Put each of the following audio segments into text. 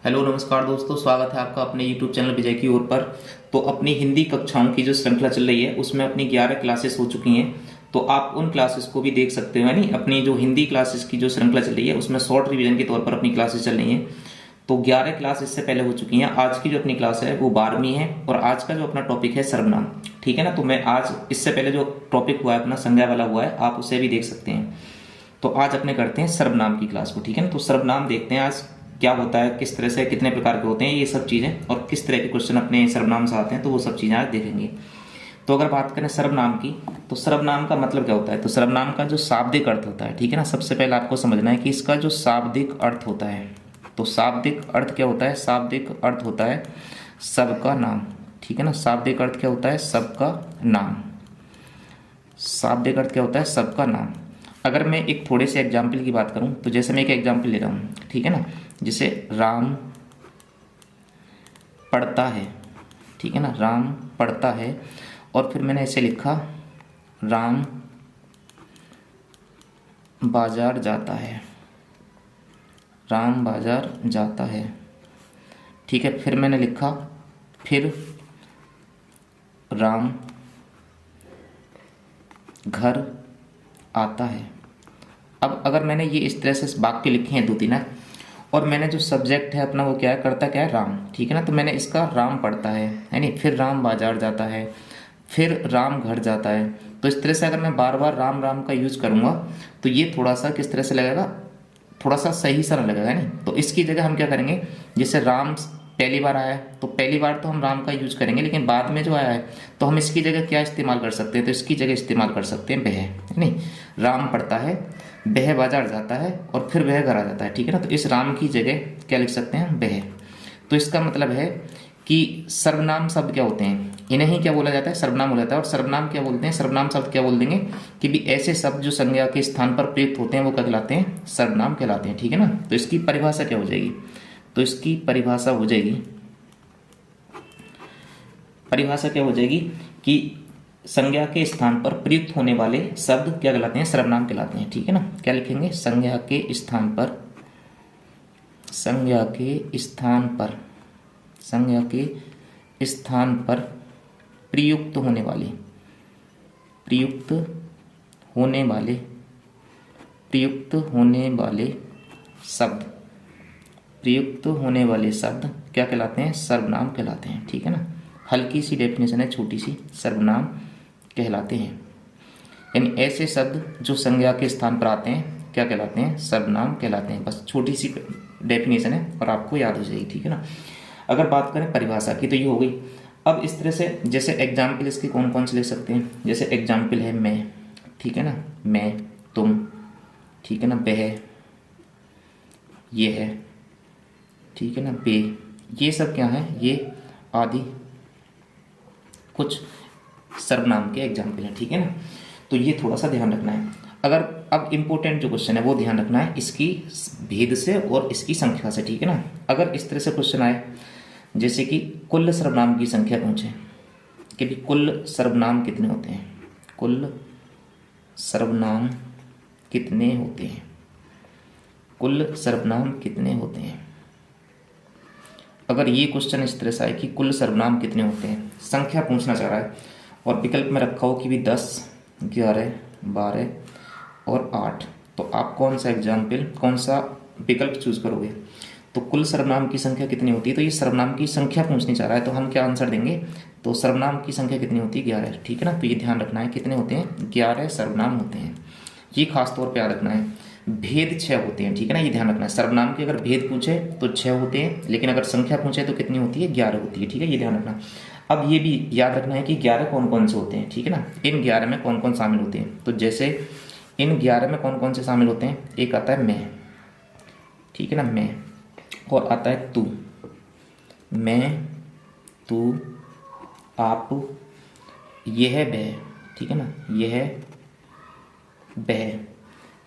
Hello नमस्कार दोस्तों, स्वागत है आपका अपने YouTube चैनल विजय की ओर पर। तो अपनी हिंदी कक्षाओं की जो श्रृंखला चल रही है उसमें अपनी 11 क्लासेस हो चुकी हैं। तो आप उन क्लासेस को भी देख सकते हो, यानी अपनी जो हिंदी क्लासेस की जो श्रृंखला चल रही है उसमें शॉर्ट रिवीजन के तौर पर अपनी क्लासेस चल रही हैं। तो 11 क्लास इससे पहले हो चुकी हैं। आज की जो अपनी क्लास है वो 12वीं है और आज का जो अपना टॉपिक है सर्वनाम। ठीक है ना। तो मैं आज इससे पहले जो टॉपिक हुआ है अपना संज्ञा वाला हुआ है, आप उसे भी देख सकते हैं। तो आज अपने करते हैं सर्वनाम की क्लास को। ठीक है ना। तो सर्वनाम देखते हैं आज क्या होता है, किस तरह से, कितने प्रकार के होते हैं ये सब चीज़ें, और किस तरह के क्वेश्चन अपने सर्वनाम से आते हैं, तो वो सब चीज़ें आज देखेंगे। तो अगर बात करें सर्वनाम की, तो सर्वनाम का मतलब क्या होता है। तो सर्वनाम का जो शाब्दिक अर्थ होता है, ठीक है ना, सबसे पहले आपको समझना है कि इसका जो शाब्दिक अर्थ होता है, तो शाब्दिक अर्थ क्या होता है। शाब्दिक अर्थ होता है सबका नाम। ठीक है ना। शाब्दिक अर्थ क्या होता है, सबका नाम। शाब्दिक अर्थ क्या होता है, सबका नाम। अगर मैं एक थोड़े से एग्जाम्पल की बात करूं, तो जैसे मैं एक एग्जाम्पल ले रहा हूं, ठीक है ना, जैसे राम पढ़ता है। ठीक है ना, राम पढ़ता है, और फिर मैंने ऐसे लिखा राम बाजार जाता है। राम बाजार जाता है। ठीक है। फिर मैंने लिखा फिर राम घर आता है। अब अगर मैंने ये इस तरह से वाक्य लिखे हैं दो तीन, और मैंने जो सब्जेक्ट है अपना वो क्या है, करता क्या है, राम। ठीक है ना। तो मैंने इसका राम पढ़ता है, यानी फिर राम बाजार जाता है, फिर राम घर जाता है। तो इस तरह से अगर मैं बार बार राम राम का यूज करूंगा तो ये थोड़ा सा किस तरह से लगेगा, थोड़ा सा सही सा ना लगेगा, नहीं। तो इसकी जगह हम क्या करेंगे, जैसे राम पहली बार आया है तो पहली बार तो हम राम का यूज करेंगे, लेकिन बाद में जो आया है तो हम इसकी जगह क्या इस्तेमाल कर सकते हैं, तो इसकी जगह इस्तेमाल कर सकते हैं बह, नहीं। राम पढ़ता है, बह बाजार जाता है, और फिर वह घर आ जाता है। ठीक है ना। तो इस राम की जगह क्या लिख सकते हैं, बह। तो इसका मतलब है कि सर्वनाम शब्द क्या होते हैं, इन्हें ही क्या बोला जाता है, सर्वनाम बोला जाता है। और सर्वनाम क्या बोलते हैं, सर्वनाम शब्द क्या बोल देंगे कि भी ऐसे शब्द जो संज्ञा के स्थान पर प्रयुक्त होते हैं वो क्या कहलाते हैं, सर्वनाम कहलाते हैं। ठीक है ना। तो इसकी परिभाषा क्या हो जाएगी, तो इसकी परिभाषा हो जाएगी, परिभाषा क्या हो जाएगी कि संज्ञा के स्थान पर प्रयुक्त होने वाले शब्द क्या कहलाते हैं, सर्वनाम कहलाते हैं। ठीक है ना। क्या लिखेंगे, संज्ञा के स्थान पर, संज्ञा के स्थान पर, संज्ञा के स्थान पर प्रयुक्त होने वाले, प्रयुक्त होने वाले, प्रयुक्त होने वाले शब्द, प्रयुक्त होने वाले शब्द क्या कहलाते हैं, सर्वनाम कहलाते हैं। ठीक है ना। हल्की सी डेफिनेशन है, छोटी सी, सर्वनाम कहलाते हैं। यानी ऐसे शब्द जो संज्ञा के स्थान पर आते हैं क्या कहलाते हैं, सर्वनाम कहलाते हैं। बस छोटी सी डेफिनेशन है और आपको याद हो जाएगी। ठीक है ना। अगर बात करें परिभाषा की तो ये हो गई। अब इस तरह से जैसे एग्जाम्पल इसके कौन कौन से ले सकते हैं, जैसे एग्जाम्पल है मैं, ठीक है ना, मैं, तुम, ठीक है ना, वह, ये है, ठीक है ना, बे, ये सब क्या है, ये आदि कुछ सर्वनाम के एग्जाम्पल हैं। ठीक है ना। तो ये थोड़ा सा ध्यान रखना है। अगर अब इम्पोर्टेंट जो क्वेश्चन है वो ध्यान रखना है इसकी भेद से और इसकी संख्या से। ठीक है ना। अगर इस तरह से क्वेश्चन आए जैसे कि कुल सर्वनाम की संख्या पूछे कि भी कुल सर्वनाम कितने होते हैं, कुल सर्वनाम कितने होते हैं, कुल सर्वनाम कितने होते हैं। अगर ये क्वेश्चन इस तरह से आए कि कुल सर्वनाम कितने होते हैं, संख्या पूछना चाह रहा है, और विकल्प में रखा हो कि भी 10, 11, 12 और 8, तो आप कौन सा एग्जाम्पल, कौन सा विकल्प चूज करोगे। तो कुल सर्वनाम की संख्या कितनी होती है, तो ये सर्वनाम की संख्या पूछनी चाह रहा है, तो हम क्या आंसर देंगे, तो सर्वनाम की संख्या कितनी होती है, 11। ठीक है ना। तो ये ध्यान रखना है कितने होते हैं, 11 सर्वनाम होते हैं। ये खास तौर पे याद रखना है। भेद 6 होते हैं। ठीक है ना। ये ध्यान रखना है, सर्वनाम के अगर भेद पूछे तो 6 होते हैं, लेकिन अगर संख्या पूछे तो कितनी होती है, 11 होती है। ठीक है, ये ध्यान रखना। अब ये भी याद रखना है कि 11 कौन कौन से होते हैं। ठीक है ना। इन 11 में कौन कौन शामिल होते हैं, तो जैसे इन 11 में कौन कौन से शामिल होते हैं, एक आता है मैं, ठीक है ना, मैं, और आता है तू, मैं, तू, आप, यह, वह, ठीक है ना, यह, वह,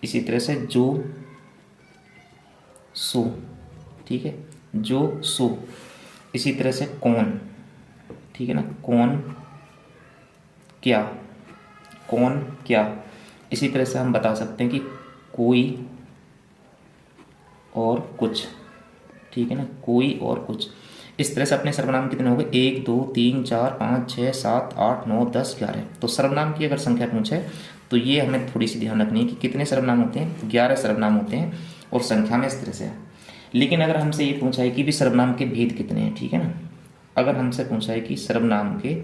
इसी तरह से जो, सो, ठीक है, जो, सो, इसी तरह से कौन, ठीक है ना, कौन, क्या, कौन, क्या, इसी तरह से हम बता सकते हैं कि कोई और कुछ, ठीक है ना, कोई और कुछ। इस तरह से अपने सर्वनाम कितने हो गए, 1 2 3 4 5 6 7 8 9 10 11। तो सर्वनाम की अगर संख्या पूछे तो ये हमें थोड़ी सी ध्यान रखनी है कि कितने सर्वनाम होते हैं, 11 सर्वनाम होते हैं और संख्या में इस तरह से है। लेकिन अगर हमसे ये पूछा है कि भी सर्वनाम के भेद कितने हैं, ठीक है ना, अगर हमसे पूछा है कि सर्वनाम के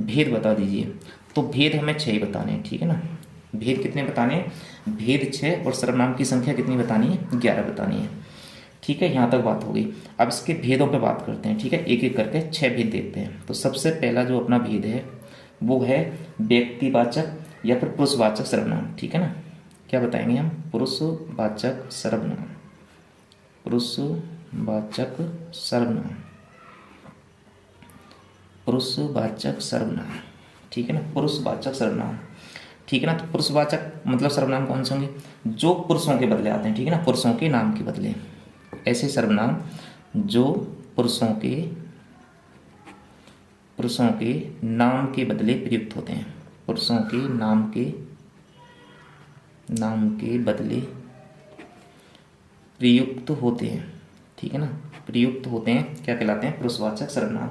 भेद बता दीजिए, तो भेद हमें 6 ही बताने हैं, ठीक है ना। भेद कितने बताने हैं, भेद 6 और सर्वनाम की संख्या कितनी बतानी है, 11 बतानी है, ठीक है। यहाँ तक बात हो गई। अब इसके भेदों पे बात करते हैं, ठीक है, एक एक करके 6 भेद देखते हैं। तो सबसे पहला जो अपना भेद है वो है व्यक्तिवाचक या फिर पुरुषवाचक सर्वनाम, ठीक है ना। क्या बताएंगे हम, पुरुषवाचक सर्वनाम, पुरुषवाचक सर्वनाम, पुरुषवाचक सर्वनाम, ठीक है ना, पुरुषवाचक सर्वनाम, ठीक है ना। तो पुरुषवाचक मतलब सर्वनाम कौन से होंगे, जो पुरुषों के बदले आते हैं, ठीक है ना, पुरुषों के नाम के बदले, ऐसे सर्वनाम जो पुरुषों के नाम के बदले प्रयुक्त होते हैं, पुरुषों के नाम के बदले प्रयुक्त होते हैं, ठीक है ना, प्रयुक्त होते हैं, क्या कहलाते हैं, पुरुषवाचक सर्वनाम।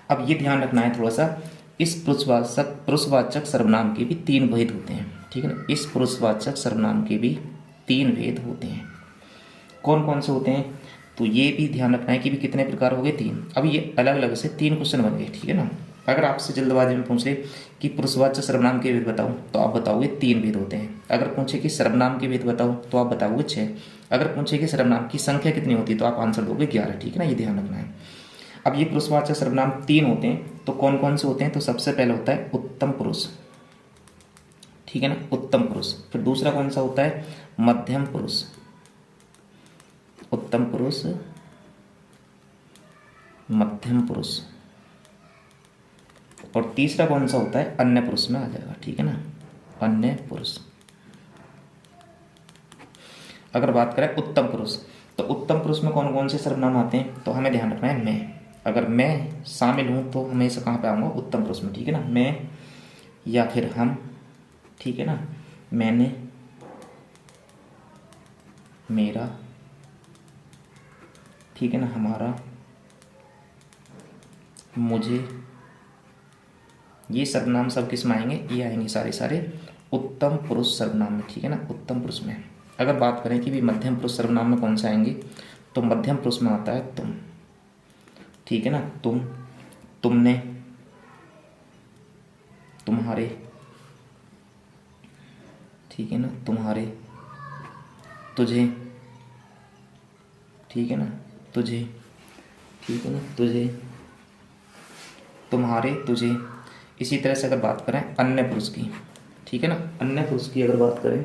अब ये ध्यान रखना है थोड़ा सा, इस पुरुषवाचक सर्वनाम के भी 3 भेद होते हैं, ठीक है ना, इस पुरुषवाचक सर्वनाम के भी 3 भेद होते हैं। कौन कौन से होते हैं, तो ये भी ध्यान रखना है कि भी कितने प्रकार हो गए, 3। अब ये अलग अलग से 3 क्वेश्चन बन गए, ठीक है ना। अगर आपसे जल्दबाजी में पूछ ले कि पुरुषवाचक सर्वनाम के भेद बताओ, तो आप बताओगे 3 भेद होते हैं। अगर पूछे कि सर्वनाम के भेद बताओ, तो आप बताओगे 6। अगर पूछे कि सर्वनाम की संख्या कितनी होती है, तो आप आंसर दोगे 11, ठीक है ना, ये ध्यान रखना है। अब ये पुरुषवाचक सर्वनाम 3 होते हैं, तो कौन कौन से होते हैं, तो सबसे पहले होता है उत्तम पुरुष, ठीक है ना, उत्तम पुरुष। फिर दूसरा कौन सा होता है, मध्यम पुरुष, उत्तम पुरुष, मध्यम पुरुष। और तीसरा कौन सा होता है, अन्य पुरुष में आ जाएगा, ठीक है ना, अन्य पुरुष। अगर बात करें उत्तम पुरुष, तो उत्तम पुरुष में कौन कौन से सर्वनाम आते हैं, तो हमें ध्यान रखना है मैं, अगर मैं शामिल हूं तो हमेशा कहाँ पे आऊँगा, उत्तम पुरुष में, ठीक है ना, मैं या फिर हम, ठीक है ना, मैंने, मेरा, ठीक है ना, हमारा, मुझे, ये सर्वनाम सब किस में आएंगे, ये आएंगे सारे सारे उत्तम पुरुष सर्वनाम में, ठीक है ना, उत्तम पुरुष में। अगर बात करें कि भी मध्यम पुरुष सर्वनाम में कौन से आएंगे, तो मध्यम पुरुष में आता है तुम, ठीक है ना, तुम, तुमने, तुम्हारे, ठीक है ना, तुम्हारे, तुझे, ठीक है ना, तुझे, ठीक है ना, तुझे, तुम्हारे, तुझे। इसी तरह से अगर बात करें अन्य पुरुष की, ठीक है ना, अन्य पुरुष की अगर बात करें,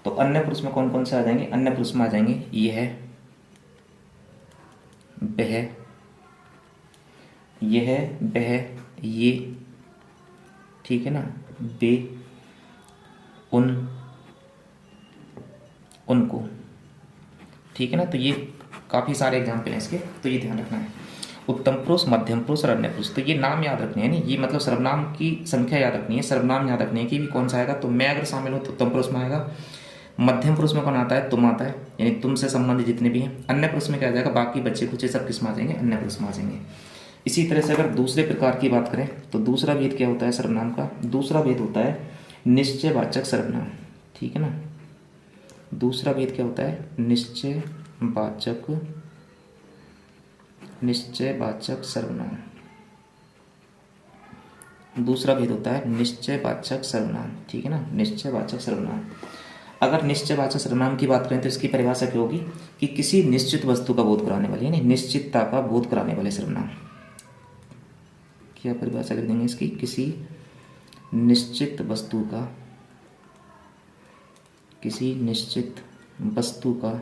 तो अन्य पुरुष में कौन कौन से आ जाएंगे, अन्य पुरुष में आ जाएंगे यह, वह, ये, ठीक है ना, वे, उन, उनको, ठीक है ना। तो ये काफ़ी सारे एग्जाम्पल हैं इसके, तो ये ध्यान रखना है, उत्तम पुरुष, मध्यम पुरुष और अन्य पुरुष। तो ये नाम याद रखने हैं, नहीं ये मतलब सर्वनाम की संख्या याद रखनी है, सर्वनाम याद रखनी है कि भी कौन सा आएगा। तो मैं अगर शामिल हूँ तो उत्तम पुरुष में आएगा, मध्यम पुरुष में कौन आता है, तुम आता है, यानी तुमसे संबंधित जितने भी हैं। अन्य पुरुष में क्या आ जाएगा, बाकी बच्चे खुचे सब किस में आ जाएंगे, अन्य पुरुष में आ जाएंगे। इसी तरह से अगर दूसरे प्रकार की बात करें, तो दूसरा भेद क्या होता है सर्वनाम का, दूसरा भेद होता है निश्चयवाचक सर्वनाम, ठीक है ना। दूसरा भेद क्या होता है, निश्चयवाचक सर्वनाम। दूसरा भेद होता है निश्चयवाचक सर्वनाम, ठीक है ना, निश्चयवाचक सर्वनाम। अगर निश्चयवाचक सर्वनाम की बात करें तो इसकी परिभाषा क्या होगी कि किसी निश्चित वस्तु का बोध कराने वाले, यानी निश्चितता का बोध कराने वाले सर्वनाम। क्या परिभाषा लिख देंगे इसकी, किसी निश्चित वस्तु का, किसी निश्चित वस्तु का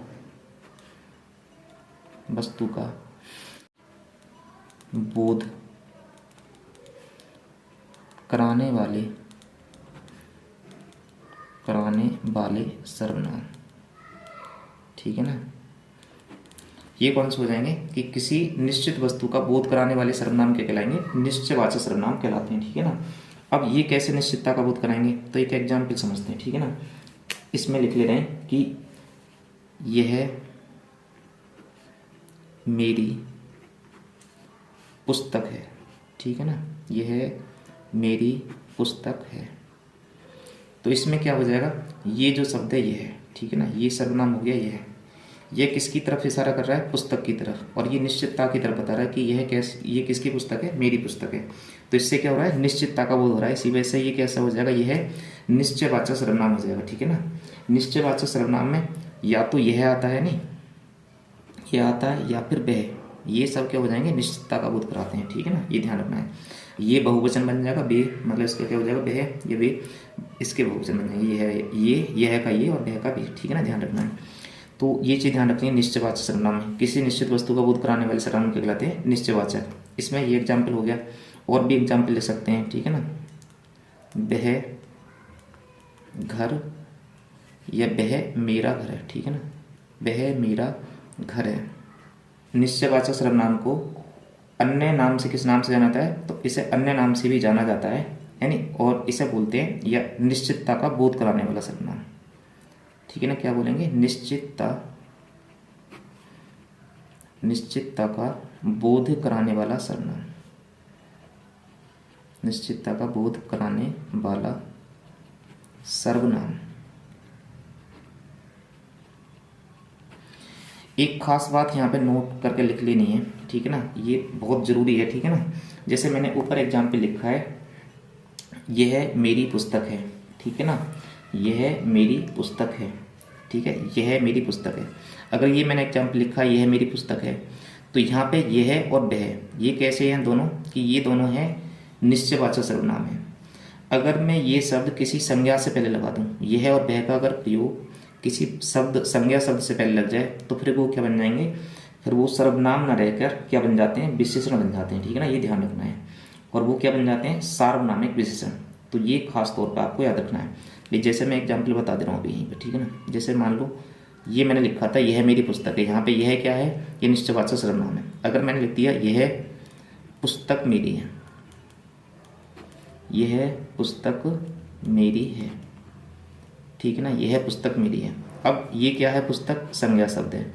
बोध कराने वाले सर्वनाम, ठीक है ना। ये कौन से हो जाएंगे कि किसी निश्चित वस्तु का बोध कराने वाले सर्वनाम क्या कहलाएंगे, निश्चयवाचक सर्वनाम कहलाते हैं, ठीक है ना। अब ये कैसे निश्चितता का बोध कराएंगे, तो एक एग्जाम्पल समझते हैं, ठीक है ना। इसमें लिख ले रहे हैं कि यह मेरी पुस्तक है, ठीक है ना, यह मेरी पुस्तक है। तो इसमें क्या हो जाएगा, ये जो शब्द है ये है, ठीक है ना, ये सर्वनाम हो गया ये है। ये किसकी तरफ इशारा कर रहा है, पुस्तक की तरफ, और ये निश्चितता की तरफ बता रहा है कि यह ये किसकी पुस्तक है, मेरी पुस्तक है। तो इससे क्या हो रहा है, निश्चितता का बोध हो रहा है। इसी वजह से ये कैसा हो जाएगा, यह निश्चयवाचक सर्वनाम हो जाएगा, ठीक है ना। निश्चयवाचक सर्वनाम में या तो यह आता है, नहीं यह आता है, या फिर वह, ये सब क्या हो जाएंगे, निश्चितता का बोध कराते हैं, ठीक है ना, ये ध्यान रखना है। ये बहुवचन बन जाएगा, बे मतलब इसका क्या हो जाएगा, वह, ये वे, इसके बहुवचन बन जाएंगे, ये है ये, यह का ये और वह का भी, ठीक है ना, ध्यान रखना है। तो ये चीज़ ध्यान रखनी है। निश्चयवाचक सर्वनाम में किसी निश्चित वस्तु का बोध कराने वाले सर्वनाम क्या कहलाते हैं, निश्चयवाचक। इसमें ये एग्जाम्पल हो गया, और भी एग्जाम्पल ले सकते हैं, ठीक है ना, वह घर, या वह मेरा घर है, ठीक है ना, वह मेरा घर है। निश्चयवाचक सर्वनाम को अन्य नाम से किस नाम से जाना जाता है, तो इसे अन्य नाम से भी जाना जाता है, यानी, और इसे बोलते हैं या निश्चितता का बोध कराने वाला सर्वनाम, ठीक है ना। क्या बोलेंगे, निश्चितता का बोध कराने वाला सर्वनाम, निश्चितता का बोध कराने वाला सर्वनाम। एक खास बात यहाँ पे नोट करके लिख लेनी है, ठीक है ना, ये बहुत ज़रूरी है, ठीक है ना। जैसे मैंने ऊपर एग्जाम्पल लिखा है, यह मेरी पुस्तक है, ठीक है ना, यह मेरी पुस्तक है, ठीक है, यह मेरी पुस्तक है। अगर ये मैंने एग्जाम्पल लिखा है, यह मेरी पुस्तक है, तो यहाँ पे यह और वह, ये कैसे हैं दोनों, कि ये दोनों हैं निश्चयवाचक सर्वनाम है। अगर मैं ये शब्द किसी संज्ञा से पहले लगा दूँ, यह और वह का अगर प्रयोग किसी शब्द, संज्ञा शब्द से पहले लग जाए, तो फिर वो क्या बन जाएंगे, फिर वो सर्वनाम न रहकर क्या बन जाते हैं, विशेषण बन जाते हैं, ठीक है ना, ये ध्यान रखना है। और वो क्या बन जाते हैं, सार्वनामिक विशेषण। तो ये खास तौर पर आपको याद रखना है। ये जैसे मैं एग्जाम्पल बता दे रहा हूँ अभी यहीं पर, ठीक है ना। जैसे मान लो ये मैंने लिखा था, यह मेरी पुस्तक है, यहाँ पे यह क्या है, ये निश्चयवाचक सर्वनाम है। अगर मैंने लिख दिया यह पुस्तक मेरी है, यह पुस्तक मेरी है, ठीक है ना, यह पुस्तक मेरी है। अब ये क्या है, पुस्तक संज्ञा शब्द है,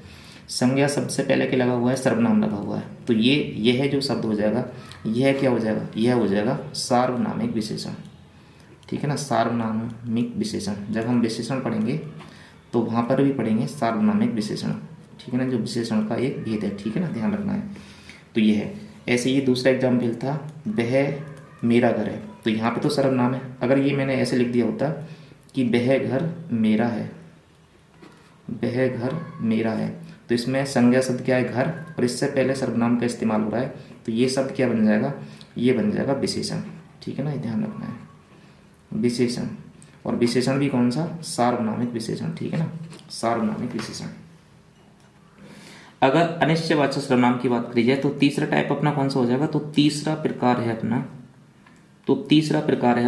संज्ञा शब्द से पहले क्या लगा हुआ है, सर्वनाम लगा हुआ है। तो यह जो शब्द हो जाएगा, यह क्या हो जाएगा, यह हो जाएगा सार्वनामिक विशेषण, ठीक है ना, सार्वनामिक विशेषण। जब हम विशेषण पढ़ेंगे तो वहाँ पर भी पढ़ेंगे सार्वनामिक विशेषण, ठीक है ना, जो विशेषण का एक भेद है, ठीक है ना, ध्यान रखना है। तो ये है। ऐसे ये दूसरा एग्जाम्पल था, वह मेरा घर है, तो यहाँ पे तो सर्वनाम है। अगर ये मैंने ऐसे लिख दिया होता कि वह घर मेरा है, वह घर मेरा है, तो इसमें संज्ञा शब्द क्या है, घर, और इससे पहले सर्वनाम का इस्तेमाल हो रहा है, तो ये शब्द क्या बन जाएगा, ये बन जाएगा विशेषण, ठीक है ना, ध्यान रखना है, विशेषण। और विशेषण भी कौन सा, सार्वनामिक विशेषण, ठीक है ना, सार्वनामिक विशेषण। अगर अनिश्चयवाचक सर्वनाम की बात करी जाए तो तीसरा टाइप अपना कौन सा हो जाएगा, तो तीसरा प्रकार है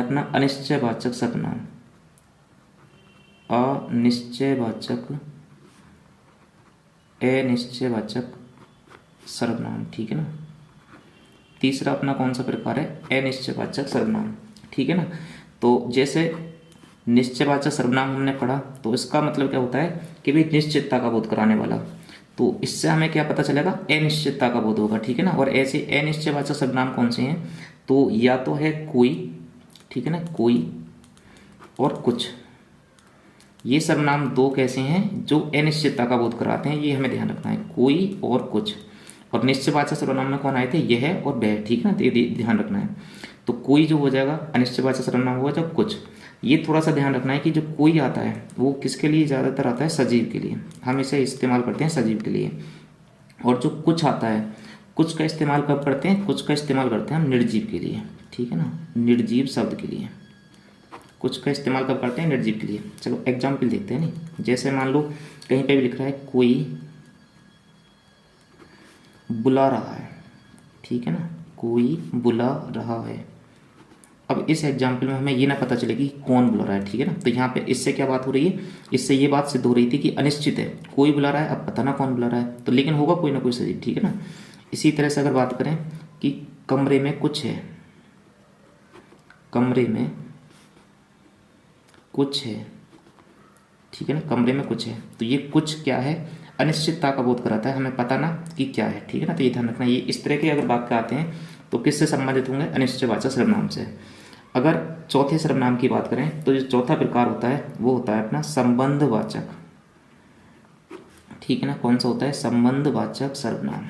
अपना, अनिश्चयवाचक सर्वनाम, अनिश्चयवाचक सर्वनाम, ठीक है ना। तीसरा अपना कौन सा प्रकार है, अनिश्चयवाचक सर्वनाम, ठीक है ना। तो जैसे निश्चयवाचक सर्वनाम हमने पढ़ा, तो इसका मतलब क्या होता है कि भाई निश्चितता का बोध कराने वाला। तो इससे हमें क्या पता चलेगा, अनिश्चितता का बोध होगा, ठीक है ना। और ऐसे अनिश्चयवाचक सर्वनाम कौन से हैं, तो या तो है कोई, ठीक है ना, कोई और कुछ। ये सर्वनाम दो कैसे हैं जो अनिश्चितता का बोध कराते हैं, ये हमें ध्यान रखना है, कोई और कुछ। और निश्चयवाचक सर्वनाम में कौन आए थे, यह और वह, ठीक है ना, ध्यान रखना है। तो कोई जो हो जाएगा अनिश्चयवाचक सर्वनाम होगा, जब कुछ, ये थोड़ा सा ध्यान रखना है कि जो कोई आता है वो किसके लिए ज़्यादातर आता है, सजीव के लिए, हम इसे इस्तेमाल करते हैं सजीव के लिए। और जो कुछ आता है, कुछ का इस्तेमाल कब करते हैं, कुछ का इस्तेमाल करते हैं हम निर्जीव के लिए, ठीक है ना, निर्जीव शब्द के लिए। कुछ का इस्तेमाल कब करते हैं, निर्जीव के लिए। चलो एग्जाम्पल देखते हैं। नहीं, जैसे मान लो कहीं पे भी लिख रहा है कोई बुला रहा है, ठीक है ना, कोई बुला रहा है। अब इस एग्जाम्पल में हमें ये ना पता चले कि कौन बुला रहा है, ठीक है ना। तो यहाँ पे इससे क्या बात हो रही है, इससे ये बात सिद्ध हो रही थी कि अनिश्चित है, कोई बुला रहा है, अब पता ना कौन बुला रहा है, तो लेकिन होगा कोई ना कोई सजीव, ठीक है ना। इसी तरह से अगर बात करें कि कमरे में कुछ है, कमरे में कुछ है, ठीक है ना, कमरे में कुछ है, तो ये कुछ क्या है, अनिश्चितता का बोध कराता है, हमें पता ना कि क्या है, ठीक है ना। तो ये ध्यान रखना, ये इस तरह के अगर वाक्य आते हैं तो किससे संबंधित होंगे, अनिश्चयवाचक सर्वनाम से। अगर चौथे सर्वनाम की बात करें तो जो चौथा प्रकार होता है वो होता है अपना संबंधवाचक, ठीक है ना। कौन सा होता है, संबंधवाचक सर्वनाम,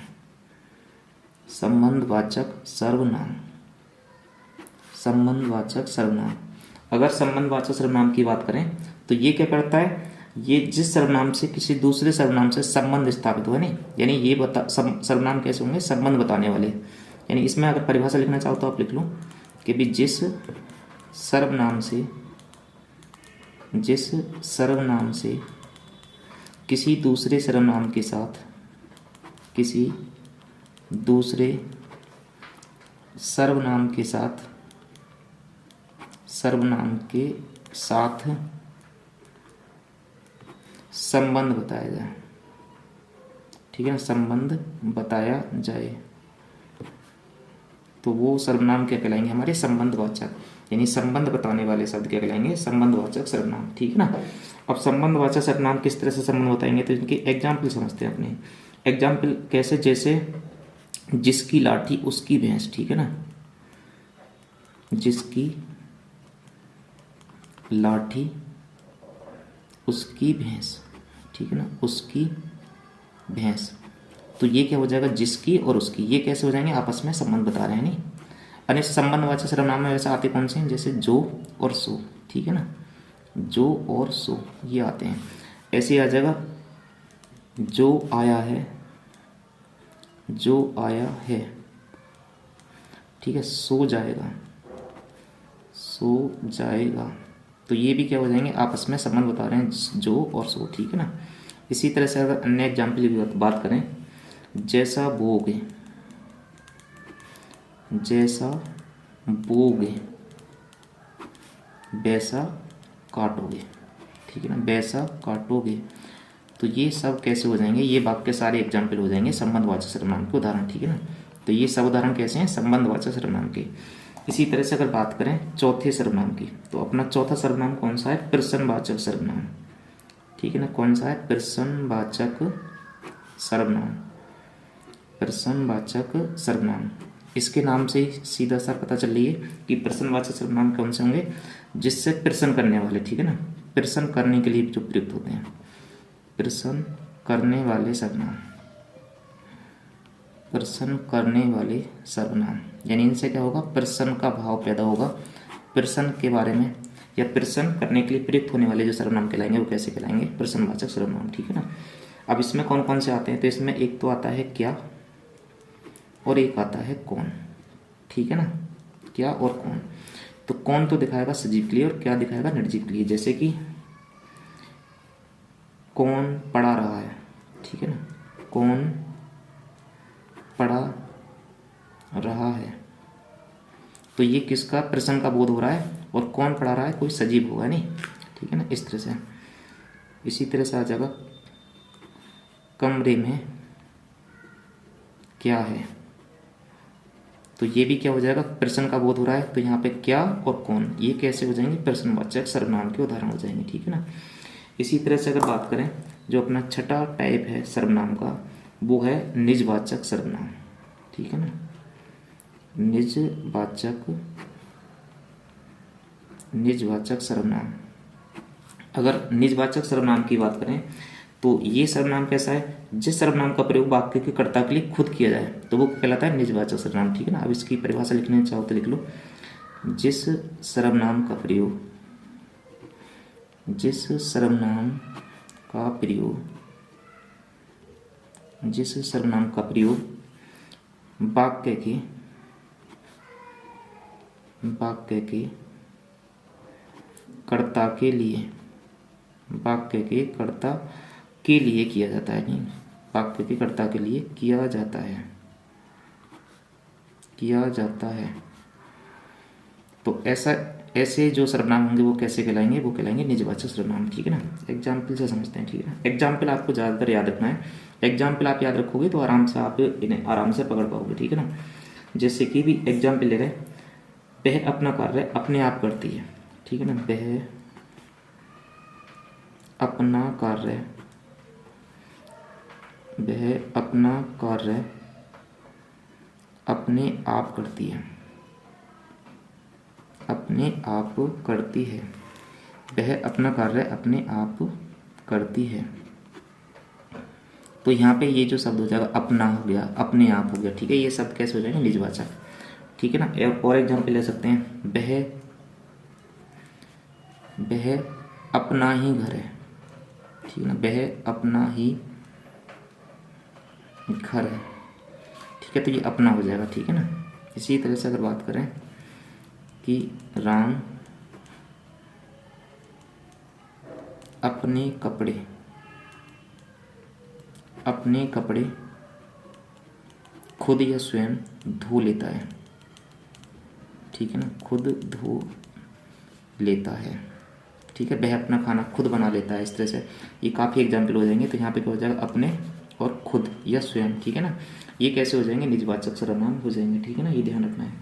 संबंधवाचक सर्वनाम, संबंधवाचक सर्वनाम। अगर संबंधवाचक सर्वनाम की बात करें तो ये क्या करता है, ये जिस सर्वनाम से किसी दूसरे सर्वनाम से संबंध स्थापित हुआ नहीं, यानी ये सर्वनाम कैसे होंगे, संबंध बताने वाले। यानी इसमें अगर परिभाषा लिखना चाहो तो आप लिख लो कि भी जिस सर्वनाम से किसी दूसरे सर्वनाम के साथ, किसी दूसरे सर्वनाम के साथ संबंध बताया जाए, ठीक है ना, संबंध बताया जाए, तो वो सर्वनाम क्या कहलाएंगे, हमारे संबंधवाचक। यानी संबंध बताने वाले शब्द क्या कहलाएंगे, संबंधवाचक सर्वनाम, ठीक है ना। अब संबंधवाचक सर्वनाम किस तरह से संबंध बताएंगे, तो इनके एग्जाम्पल समझते हैं अपने। एग्जाम्पल कैसे, जैसे जिसकी लाठी उसकी भैंस, ठीक है ना, जिसकी लाठी उसकी भैंस, ठीक है ना, उसकी भैंस। तो ये क्या हो जाएगा, जिसकी और उसकी, ये कैसे हो जाएंगे, आपस में संबंध बता रहे हैं नहीं। अन्य संबंधवाचक सर्वनाम में वैसे आते कौन से हैं, जैसे जो और सो, ठीक है ना, जो और सो ये आते हैं। ऐसे आ जाएगा जो आया है, जो आया है, ठीक है, सो जाएगा, सो जाएगा। तो ये भी क्या हो जाएंगे, आपस में संबंध बता रहे हैं, जो और सो, ठीक है ना। इसी तरह से अगर अन्य एग्जाम्पल की बात करें, जैसा बोगे, जैसा बोगे वैसा काटोगे, ठीक है ना, वैसा काटोगे। तो ये सब कैसे हो जाएंगे, ये वाक्य सारे एग्जाम्पल हो जाएंगे संबंधवाचक सर्वनाम के उदाहरण, ठीक है ना। तो ये सब उदाहरण कैसे हैं, संबंधवाचक सर्वनाम के। इसी तरह से अगर बात करें चौथे सर्वनाम की, तो अपना चौथा सर्वनाम कौन सा है, प्रश्नवाचक सर्वनाम, ठीक है ना। कौन सा है, प्रश्नवाचक सर्वनाम, प्रश्नवाचक सर्वनाम। इसके नाम से ही सीधा सा पता चल रही है कि प्रश्नवाचक सर्वनाम कौन से होंगे, जिससे प्रश्न करने वाले, ठीक है ना, प्रश्न करने के लिए जो प्रयुक्त होते हैं, प्रश्न करने वाले सर्वनाम, प्रश्न करने वाले सर्वनाम। यानी इनसे क्या होगा, प्रश्न का भाव पैदा होगा, प्रश्न के बारे में या प्रश्न करने के लिए प्रयुक्त होने वाले जो सर्वनाम कहलाएंगे वो कैसे कहलाएंगे, प्रश्नवाचक सर्वनाम, ठीक है ना। अब इसमें कौन कौन से आते हैं, तो इसमें एक तो आता है क्या और एक आता है कौन, ठीक है ना, क्या और कौन। तो कौन तो दिखाएगा सजीव के लिए और क्या दिखाएगा निर्जीव के लिए। जैसे कि कौन पढ़ा रहा है, ठीक है ना, कौन पढ़ा रहा है, तो ये किसका, प्रश्न का बोध हो रहा है, और कौन पढ़ा रहा है, कोई सजीव होगा नहीं, ठीक है ना, इस तरह से। इसी तरह से आ जाएगा कमरे में क्या है, तो ये भी क्या हो जाएगा, प्रश्न का बोध हो रहा है। तो यहाँ पे क्या और कौन, ये कैसे हो जाएंगे, प्रश्नवाचक सर्वनाम के उदाहरण हो जाएंगे, ठीक है ना। इसी तरह से अगर बात करें जो अपना छठा टाइप है सर्वनाम का, वो है निजवाचक सर्वनाम, ठीक है ना, निजवाचक सर्वनाम। अगर निजवाचक सर्वनाम की बात करें तो ये सर्वनाम कैसा है, जिस सर्वनाम का प्रयोग वाक्य के कर्ता के लिए खुद किया जाए तो वो कहलाता है निजवाचक सर्वनाम, ठीक है ना। अब इसकी परिभाषा लिखने चाहो तो लिख लो, जिस सर्वनाम का प्रयोग, जिस सर्वनाम का प्रयोग, जिस सर्वनाम का प्रयोग वाक्य के कर्ता के लिए, वाक्य के कर्ता के लिए किया जाता है, नहीं, वाक्य के कर्ता के लिए किया जाता है, किया जाता है। तो ऐसे जो सर्वनाम होंगे वो कैसे कहलाएंगे, वो कहलाएंगे निजवाचक सर्वनाम, ठीक है ना। एग्जाम्पल से समझते हैं, ठीक है ना। एग्जाम्पल आपको ज़्यादातर याद रखना है, एग्जाम्पल आप याद रखोगे तो आराम से आप इन्हें आराम से पकड़ पाओगे, ठीक है ना। जैसे कि भी एग्जाम्पल ले रहे, वह अपना कार्य अपने आप करती है, ठीक है ना, वह अपना कार्य वह अपना कार्य अपने आप करती है, अपने आप करती है। वह अपना कार्य अपने आप करती है। तो यहाँ पे ये जो शब्द हो जाएगा अपना हो गया, अपने आप हो गया, ठीक है। ये शब्द कैसे हो जाएंगे? निजवाचक, ठीक है ना। और एग्जाम्पल ले सकते हैं, वह अपना ही घर है, ठीक है ना। वह अपना ही घर है, ठीक है। तो ये अपना हो जाएगा, ठीक है ना। इसी तरह से अगर बात करें कि राम अपने कपड़े खुद या स्वयं धो लेता है, ठीक है ना। खुद धो लेता है, ठीक है। वह अपना खाना खुद बना लेता है। इस तरह से ये काफ़ी एग्जाम्पल हो जाएंगे। तो यहाँ पे क्या हो जाएगा? अपने और खुद या स्वयं, ठीक है ना। ये कैसे हो जाएंगे? निजवाचक सर्वनाम हो जाएंगे, ठीक है ना। ये ध्यान रखना है।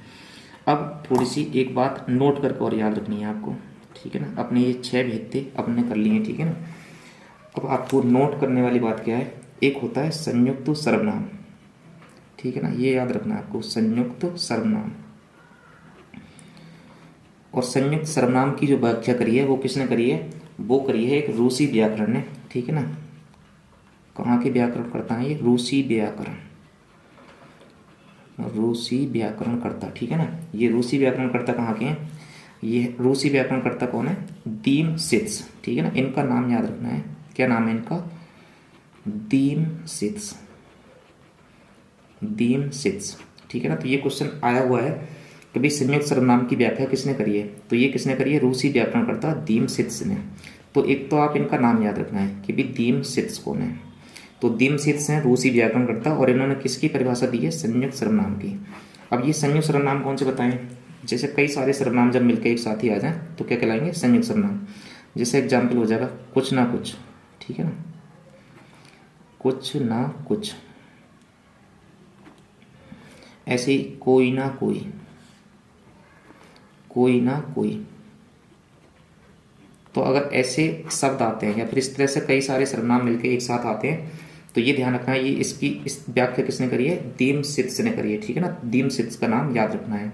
अब थोड़ी सी एक बात नोट करके और याद रखनी है आपको, ठीक है ना। अपने ये 6 भेद थे, अपने कर लिए, ठीक है ना। अब आपको नोट करने वाली बात क्या है? एक होता है संयुक्त सर्वनाम, ठीक है ना। ये याद रखना है आपको, संयुक्त सर्वनाम। और संयुक्त सर्वनाम की जो व्याख्या करी है वो किसने करी है? वो करी है एक रूसी व्याकरण ने, ठीक है ना। कहाँ के व्याकरण करता है? ये रूसी व्याकरणकर्ता, ठीक है ना। ये रूसी व्याकरणकर्ता कहाँ के हैं? ये रूसी व्याकरणकर्ता कौन है? दीमसित्स, ठीक है ना। इनका नाम याद रखना है। क्या नाम है इनका? दीमसित्स, ठीक है ना। तो ये क्वेश्चन आया हुआ है कि भाई संयुक्त सर्वनाम की व्याख्या किसने करी है? तो ये किसने करी है? रूसी व्याकरणकर्ता दीमसित्स ने। तो एक तो आप इनका नाम याद रखना है कि भाई दीमसित्स कौन है। तो दीमसित्स हैं रूसी व्याकरणकर्ता, और इन्होंने किसकी परिभाषा दी है? संयुक्त सर्वनाम की। अब ये संयुक्त सर्वनाम कौन से बताएं? जैसे कई सारे सर्वनाम जब मिलकर एक साथ ही आ जाए तो क्या कहलाएंगे? संयुक्त सर्वनाम। जैसे एग्जाम्पल हो जाएगा कुछ ना कुछ, ठीक है ना। कुछ ना कुछ। ऐसे ही कोई ना कोई, कोई ना कोई। तो अगर ऐसे शब्द आते हैं या फिर इस तरह से कई सारे सर्वनाम मिलकर एक साथ आते हैं तो ये ध्यान रखना है, ये इस व्याख्या किसने करी है? दीमसित्स ने करी है, ठीक है ना। दीमसित्स का नाम याद रखना है।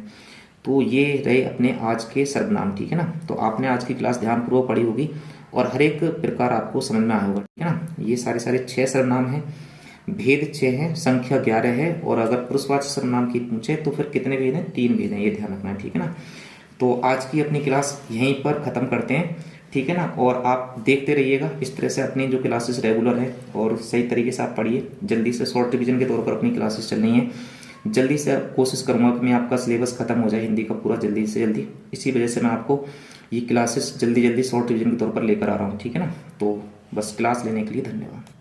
तो ये रहे अपने आज के सर्वनाम, ठीक है ना। तो आपने आज की क्लास ध्यानपूर्वक पढ़ी होगी और हर एक प्रकार आपको समझ में आया होगा, ठीक है ना। ये सारे 6 सर्वनाम हैं, भेद 6 हैं, संख्या 11 है। और अगर पुरुषवाचक सर्वनाम की पूछे तो फिर कितने भेद हैं? 3 भेद हैं, ये ध्यान रखना है, ठीक है ना। तो आज की अपनी क्लास यहीं पर ख़त्म करते हैं, ठीक है ना। और आप देखते रहिएगा इस तरह से अपनी जो क्लासेस रेगुलर है, और सही तरीके से आप पढ़िए। जल्दी से शॉर्ट रिवीजन के तौर पर अपनी क्लासेस चल रही हैं। जल्दी से कोशिश करूँगा कि मैं आपका सिलेबस खत्म हो जाए हिंदी का पूरा जल्दी से जल्दी। इसी वजह से मैं आपको ये क्लासेस जल्दी शॉर्ट रिवीजन के तौर पर लेकर आ रहा हूँ, ठीक है ना। तो बस क्लास लेने के लिए धन्यवाद।